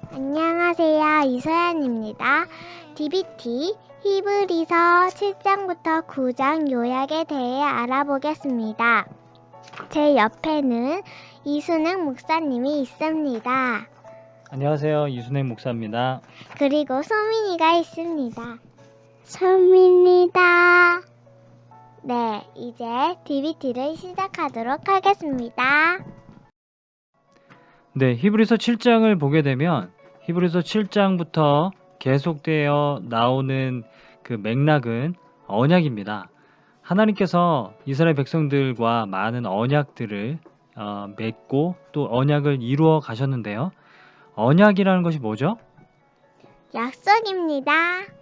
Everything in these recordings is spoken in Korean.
안녕하세요. 이소연입니다. DBT 히브리서 7장부터 9장 요약에 대해 알아보겠습니다. 제 옆에는 이순행 목사님이 있습니다. 안녕하세요. 이순행 목사입니다. 그리고 소민이가 있습니다. 소민이다. 네, 이제 DBT를 시작하도록 하겠습니다. 네, 히브리서 7장을 보게 되면 히브리서 7장부터 계속되어 나오는 그 맥락은 언약입니다. 하나님께서 이스라엘 백성들과 많은 언약들을 맺고 또 언약을 이루어 가셨는데요. 언약이라는 것이 뭐죠? 약속입니다.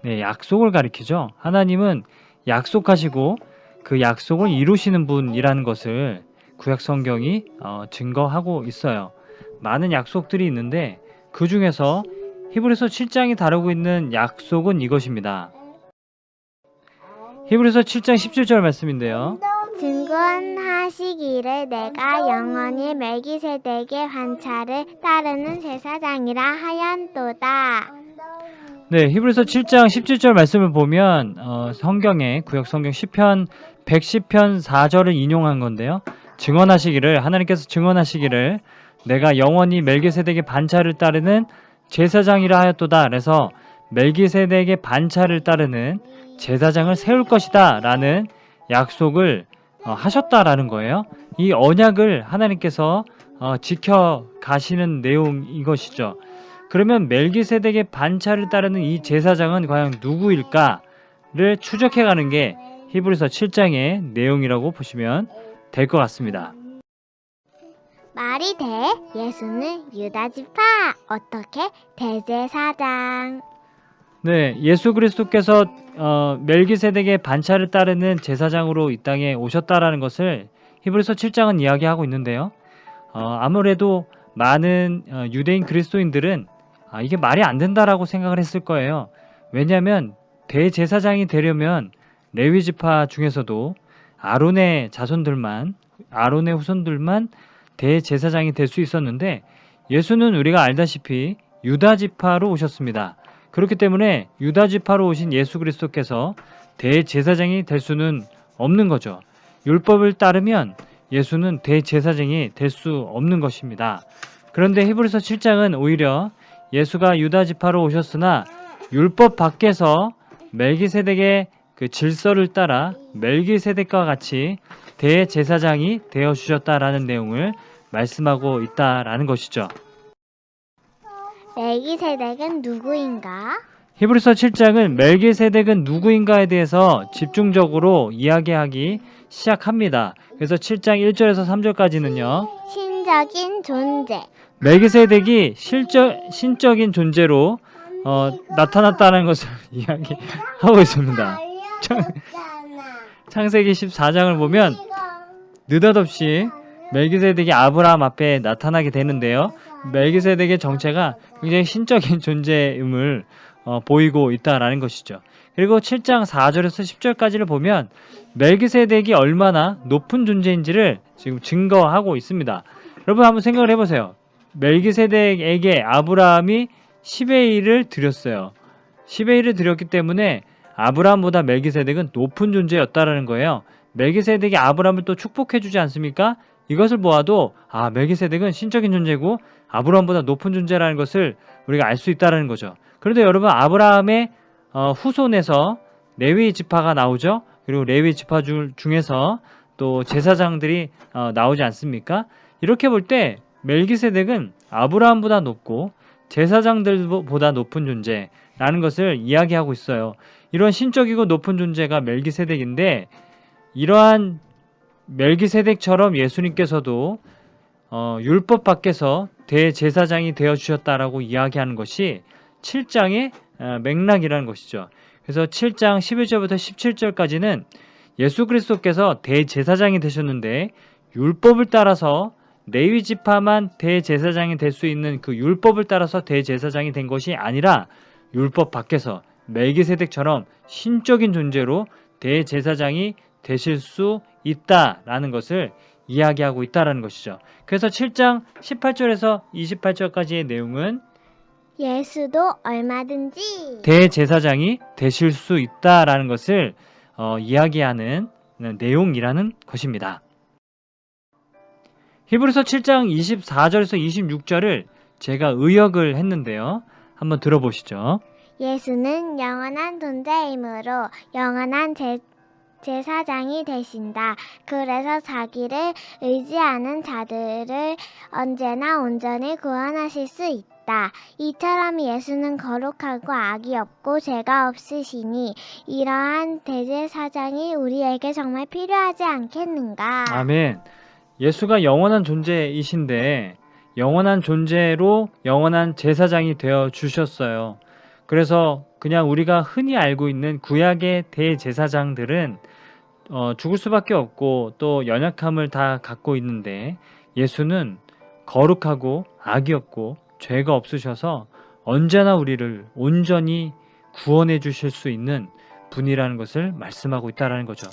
네, 약속을 가리키죠. 하나님은 약속하시고 그 약속을 이루시는 분이라는 것을 구약 성경이 증거하고 있어요. 많은 약속들이 있는데 그 중에서 히브리서 7장이 다루고 있는 약속은 이것입니다. 히브리서 7장 17절 말씀인데요. 증언하시기를 내가 영원히 멜기세덱의 환차를 따르는 제사장이라 하였도다. 네, 히브리서 7장 17절 말씀을 보면 성경에 구약 성경 시편 110편 4절을 인용한 건데요. 하나님께서 증언하시기를 내가 영원히 멜기세덱의 반차를 따르는 제사장이라 하였도다. 그래서 멜기세덱의 반차를 따르는 제사장을 세울 것이다 라는 약속을 하셨다라는 거예요. 이 언약을 하나님께서 지켜가시는 내용인 것이죠. 그러면 멜기세덱의 반차를 따르는 이 제사장은 과연 누구일까를 추적해가는 게 히브리서 7장의 내용이라고 보시면 될 것 같습니다. 말이 돼. 예수는 유다지파. 어떻게? 대제사장. 네, 예수 그리스도께서 멜기세덱의 반차를 따르는 제사장으로 이 땅에 오셨다라는 것을 히브리서 7장은 이야기하고 있는데요. 아무래도 많은 유대인 그리스도인들은 이게 말이 안 된다라고 생각을 했을 거예요. 왜냐하면 대제사장이 되려면 레위 지파 중에서도 아론의 후손들만 대제사장이 될 수 있었는데 예수는 우리가 알다시피 유다 지파로 오셨습니다. 그렇기 때문에 유다 지파로 오신 예수 그리스도께서 대제사장이 될 수는 없는 거죠. 율법을 따르면 예수는 대제사장이 될 수 없는 것입니다. 그런데 히브리서 7장은 오히려 예수가 유다 지파로 오셨으나 율법 밖에서 멜기세덱의 그 질서를 따라 멜기세덱과 같이 대제사장이 되어 주셨다라는 내용을 말씀하고 있다라는 것이죠. 멜기세덱은 누구인가? 히브리서 7장은 멜기세덱은 누구인가에 대해서 집중적으로 이야기하기 시작합니다. 그래서 7장 1절에서 3절까지는요. 신적인 존재. 멜기세덱이 신적인 존재로 나타났다는 것을 이야기하고 있습니다. 창세기 14장을 보면 느닷없이 멜기세덱이 아브라함 앞에 나타나게 되는데요. 멜기세덱의 정체가 굉장히 신적인 존재임을 보이고 있다라는 것이죠. 그리고 7장 4절에서 10절까지를 보면 멜기세덱이 얼마나 높은 존재인지를 지금 증거하고 있습니다. 여러분 한번 생각을 해보세요. 멜기세덱에게 아브라함이 10의 1을 드렸어요. 10의 1을 드렸기 때문에 아브라함보다 멜기세덱은 높은 존재였다라는 거예요. 멜기세덱이 아브라함을 또 축복해주지 않습니까? 이것을 보아도 멜기세덱은 신적인 존재고 아브라함보다 높은 존재라는 것을 우리가 알 수 있다는 거죠. 그런데 여러분 아브라함의 후손에서 레위 지파가 나오죠. 그리고 레위 지파 중에서 또 제사장들이 나오지 않습니까? 이렇게 볼 때 멜기세덱은 아브라함보다 높고 제사장들보다 높은 존재라는 것을 이야기하고 있어요. 이런 신적이고 높은 존재가 멜기세덱인데 이러한 멜기세덱처럼 예수님께서도 율법 밖에서 대제사장이 되어주셨다라고 이야기하는 것이 7장의 맥락이라는 것이죠. 그래서 7장 11절부터 17절까지는 예수 그리스도께서 대제사장이 되셨는데 율법을 따라서 레위 지파만 대제사장이 될 수 있는 그 율법을 따라서 대제사장이 된 것이 아니라 율법 밖에서 멜기세덱처럼 신적인 존재로 대제사장이 되실 수 있다라는 것을 이야기하고 있다라는 것이죠. 그래서 7장 18절에서 28절까지의 내용은 예수도 얼마든지 대제사장이 되실 수 있다라는 것을 이야기하는 내용이라는 것입니다. 히브리서 7장 24절에서 26절을 제가 의역을 했는데요. 한번 들어보시죠. 예수는 영원한 존재이므로 영원한 제사장이 되신다. 그래서 자기를 의지하는 자들을 언제나 온전히 구원하실 수 있다. 이처럼 예수는 거룩하고 악이 없고 죄가 없으시니 이러한 대제사장이 우리에게 정말 필요하지 않겠는가? 아멘. 예수가 영원한 존재이신데 영원한 존재로 영원한 제사장이 되어 주셨어요. 그래서 그냥 우리가 흔히 알고 있는 구약의 대제사장들은 죽을 수밖에 없고 또 연약함을 다 갖고 있는데 예수는 거룩하고 악이 없고 죄가 없으셔서 언제나 우리를 온전히 구원해 주실 수 있는 분이라는 것을 말씀하고 있다는 거죠.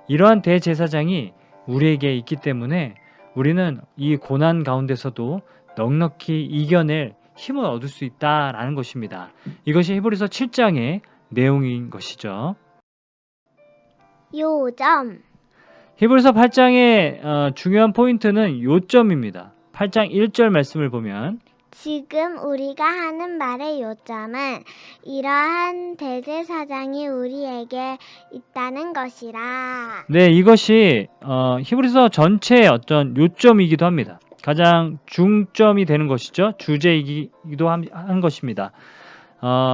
이러한 대제사장이 우리에게 있기 때문에 우리는 이 고난 가운데서도 넉넉히 이겨낼 힘을 얻을 수 있다라는 것입니다. 이것이 히브리서 7장의 내용인 것이죠. 요점. 히브리서 8장의 중요한 포인트는 요점입니다. 8장 1절 말씀을 보면 지금 우리가 하는 말의 요점은 이러한 대제사장이 우리에게 있다는 것이라. 네, 이것이 히브리서 전체의 어떤 요점이기도 합니다. 가장 중점이 되는 것이죠. 주제이기도 한 것입니다.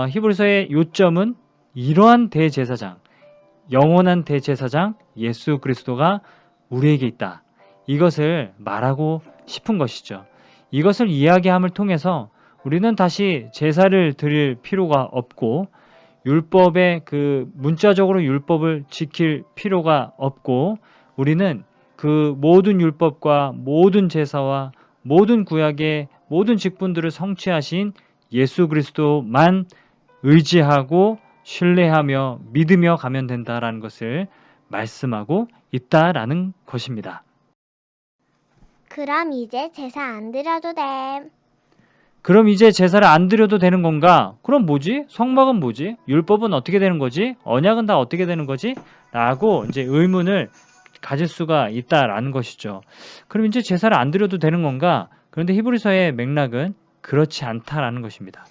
히브리서의 요점은 이러한 대제사장, 영원한 대제사장 예수 그리스도가 우리에게 있다. 이것을 말하고 싶은 것이죠. 이것을 이야기함을 통해서 우리는 다시 제사를 드릴 필요가 없고 율법의 문자적으로 율법을 지킬 필요가 없고 우리는 그 모든 율법과 모든 제사와 모든 구약의 모든 직분들을 성취하신 예수 그리스도만 의지하고 신뢰하며 믿으며 가면 된다라는 것을 말씀하고 있다라는 것입니다. 그럼 이제 제사 안 드려도 돼. 그럼 이제 제사를 안 드려도 되는 건가? 그럼 뭐지? 성막은 뭐지? 율법은 어떻게 되는 거지? 언약은 다 어떻게 되는 거지? 라고 이제 의문을 가질 수가 있다라는 것이죠. 그럼 이제 제사를 안 드려도 되는 건가? 그런데 히브리서의 맥락은 그렇지 않다라는 것입니다.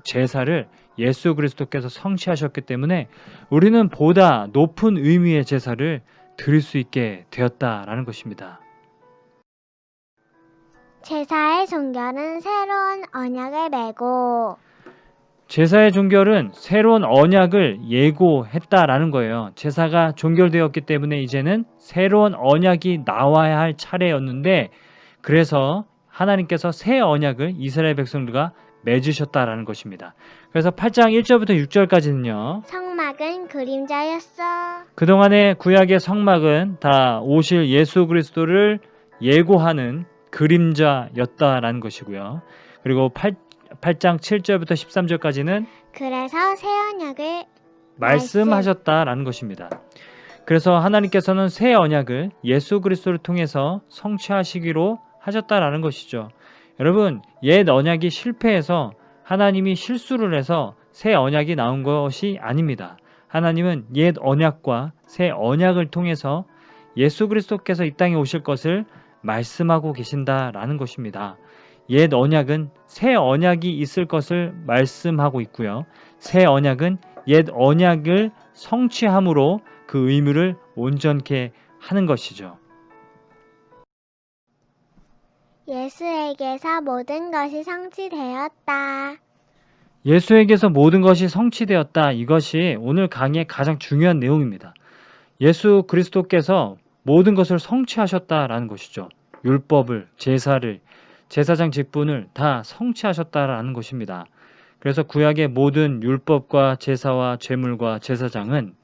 제사를 예수 그리스도께서 성취하셨기 때문에 우리는 보다 높은 의미의 제사를 드릴 수 있게 되었다라는 것입니다. 제사의 종결은 새로운 언약을 메고 제사의 종결은 새로운 언약을 예고했다라는 거예요. 제사가 종결되었기 때문에 이제는 새로운 언약이 나와야 할 차례였는데 그래서 하나님께서 새 언약을 이스라엘 백성들과 맺으셨다라는 것입니다. 그래서 8장 1절부터 6절까지는요. 성막은 그림자였어. 그동안의 구약의 성막은 다 오실 예수 그리스도를 예고하는 그림자였다라는 것이고요. 그리고 8장 7절부터 13절까지는 그래서 새 언약을 말씀하셨다라는 것입니다. 그래서 하나님께서는 새 언약을 예수 그리스도를 통해서 성취하시기로 하셨다라는 것이죠. 여러분, 옛 언약이 실패해서 하나님이 실수를 해서 새 언약이 나온 것이 아닙니다. 하나님은 옛 언약과 새 언약을 통해서 예수 그리스도께서 이 땅에 오실 것을 말씀하고 계신다라는 것입니다. 옛 언약은 새 언약이 있을 것을 말씀하고 있고요. 새 언약은 옛 언약을 성취함으로 그 의무를 온전케 하는 것이죠. 예수에게서 모든 것이 성취되었다. 예수에게서 모든 것이 성취되었다. 이것이 오늘 강의의 가장 중요한 내용입니다. 예수 그리스도께서 모든 것을 성취하셨다라는 것이죠. 율법을, 제사를, 제사장 직분을 다 성취하셨다라는 것입니다. 그래서 구약의 모든 율법과 제사와 제물과 제사장은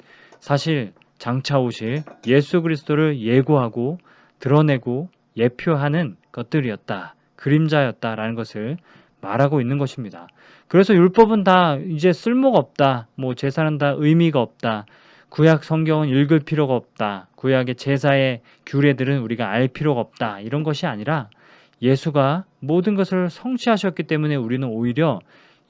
사실 장차 오실 예수 그리스도를 예고하고 드러내고 예표하는 것들이었다. 그림자였다라는 것을 말하고 있는 것입니다. 그래서 율법은 다 이제 쓸모가 없다. 제사는 다 의미가 없다. 구약 성경은 읽을 필요가 없다. 구약의 제사의 규례들은 우리가 알 필요가 없다. 이런 것이 아니라 예수가 모든 것을 성취하셨기 때문에 우리는 오히려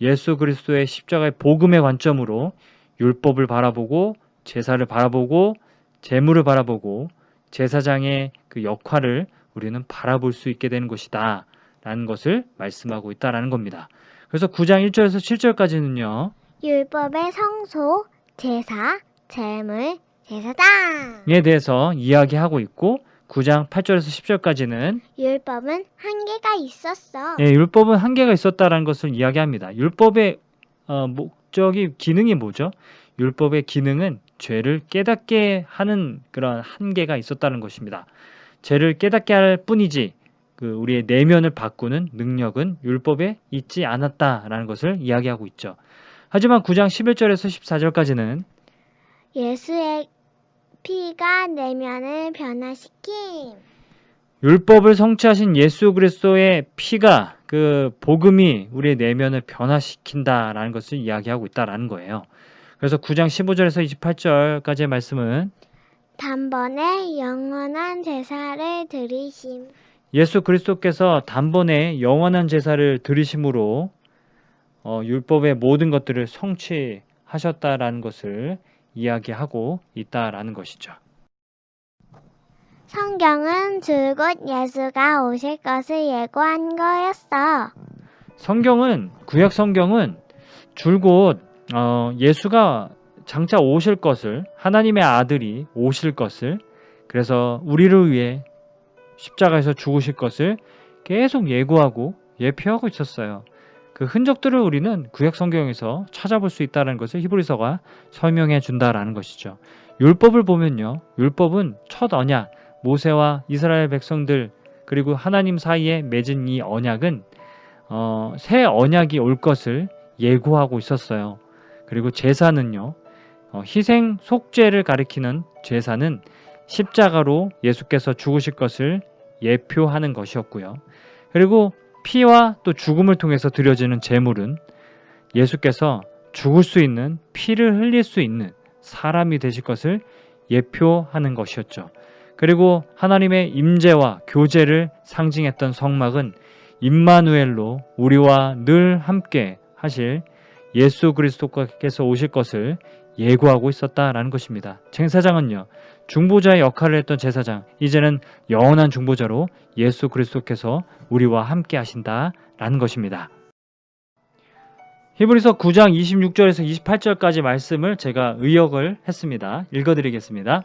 예수 그리스도의 십자가의 복음의 관점으로 율법을 바라보고 제사를 바라보고 제물을 바라보고 제사장의 그 역할을 우리는 바라볼 수 있게 되는 것이다 라는 것을 말씀하고 있다라는 겁니다. 그래서 9장 1절에서 7절까지는요. 율법의 성소, 제사, 제물, 제사장에 대해서 이야기하고 있고 9장 8절에서 10절까지는 율법은 한계가 있었어. 율법은 한계가 있었다라는 것을 이야기합니다. 율법의 목적이 기능이 뭐죠? 율법의 기능은 죄를 깨닫게 하는 그런 한계가 있었다는 것입니다. 죄를 깨닫게 할 뿐이지 우리의 내면을 바꾸는 능력은 율법에 있지 않았다라는 것을 이야기하고 있죠. 하지만 9장 11절에서 14절까지는 예수의 피가 내면을 변화시킴. 율법을 성취하신 예수 그리스도의 피가 그 복음이 우리의 내면을 변화시킨다라는 것을 이야기하고 있다라는 거예요. 그래서 9장 15절에서 28절까지의 말씀은 단번에 영원한 제사를 드리심. 예수 그리스도께서 단번에 영원한 제사를 드리심으로 율법의 모든 것들을 성취하셨다라는 것을 이야기하고 있다라는 것이죠. 성경은 줄곧 예수가 오실 것을 예고한 거였어. 구약 성경은 줄곧 예수가 장차 오실 것을, 하나님의 아들이 오실 것을, 그래서 우리를 위해 십자가에서 죽으실 것을 계속 예고하고 예표하고 있었어요. 그 흔적들을 우리는 구약 성경에서 찾아볼 수 있다는 것을 히브리서가 설명해 준다라는 것이죠. 율법을 보면요. 율법은 첫 언약, 모세와 이스라엘 백성들 그리고 하나님 사이에 맺은 이 언약은 새 언약이 올 것을 예고하고 있었어요. 그리고 제사는요. 희생 속죄를 가리키는 제사는 십자가로 예수께서 죽으실 것을 예표하는 것이었고요. 그리고 피와 또 죽음을 통해서 드려지는 제물은 예수께서 죽을 수 있는, 피를 흘릴 수 있는 사람이 되실 것을 예표하는 것이었죠. 그리고 하나님의 임재와 교제를 상징했던 성막은 임마누엘로 우리와 늘 함께 하실 예수 그리스도께서 오실 것을 예고하고 있었다라는 것입니다. 제사장은요. 중보자의 역할을 했던 제사장, 이제는 영원한 중보자로 예수 그리스도께서 우리와 함께 하신다라는 것입니다. 히브리서 9장 26절에서 28절까지 말씀을 제가 의역을 했습니다. 읽어드리겠습니다.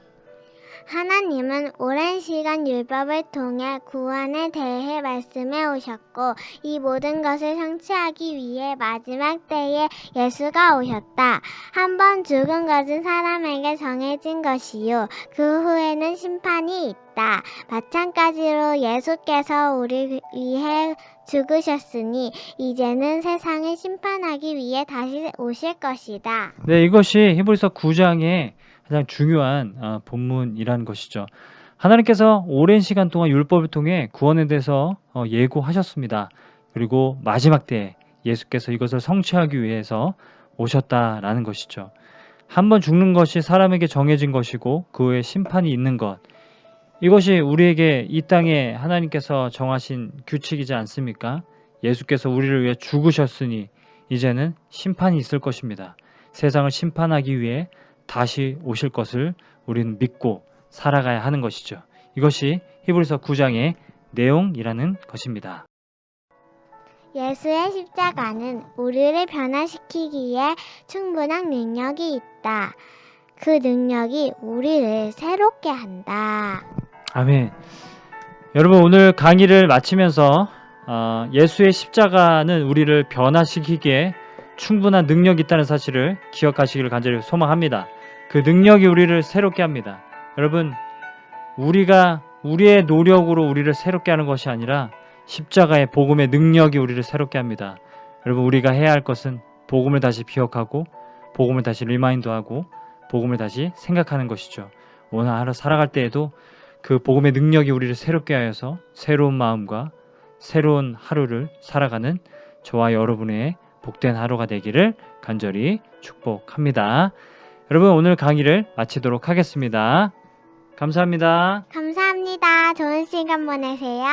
하나님은 오랜 시간 율법을 통해 구원에 대해 말씀해 오셨고 이 모든 것을 성취하기 위해 마지막 때에 예수가 오셨다. 한 번 죽은 것은 사람에게 정해진 것이요 그 후에는 심판이 있다. 마찬가지로 예수께서 우리 위해 죽으셨으니 이제는 세상을 심판하기 위해 다시 오실 것이다. 네, 이것이 히브리서 9장의 가장 중요한 본문이라는 것이죠. 하나님께서 오랜 시간 동안 율법을 통해 구원에 대해서 예고하셨습니다. 그리고 마지막 때에 예수께서 이것을 성취하기 위해서 오셨다라는 것이죠. 한 번 죽는 것이 사람에게 정해진 것이고 그 후에 심판이 있는 것, 이것이 우리에게 이 땅에 하나님께서 정하신 규칙이지 않습니까? 예수께서 우리를 위해 죽으셨으니 이제는 심판이 있을 것입니다. 세상을 심판하기 위해 다시 오실 것을 우리는 믿고 살아가야 하는 것이죠. 이것이 히브리서 9장의 내용이라는 것입니다. 예수의 십자가는 우리를 변화시키기에 충분한 능력이 있다. 그 능력이 우리를 새롭게 한다. 아멘. 여러분 오늘 강의를 마치면서 예수의 십자가는 우리를 변화시키기에 충분한 능력이 있다는 사실을 기억하시기를 간절히 소망합니다. 그 능력이 우리를 새롭게 합니다. 여러분 우리가 우리의 노력으로 우리를 새롭게 하는 것이 아니라 십자가의 복음의 능력이 우리를 새롭게 합니다. 여러분 우리가 해야 할 것은 복음을 다시 기억하고 복음을 다시 리마인드하고 복음을 다시 생각하는 것이죠. 오늘 하루 살아갈 때에도 그 복음의 능력이 우리를 새롭게 하여서 새로운 마음과 새로운 하루를 살아가는 저와 여러분의 복된 하루가 되기를 간절히 축복합니다. 여러분 오늘 강의를 마치도록 하겠습니다. 감사합니다. 감사합니다. 좋은 시간 보내세요.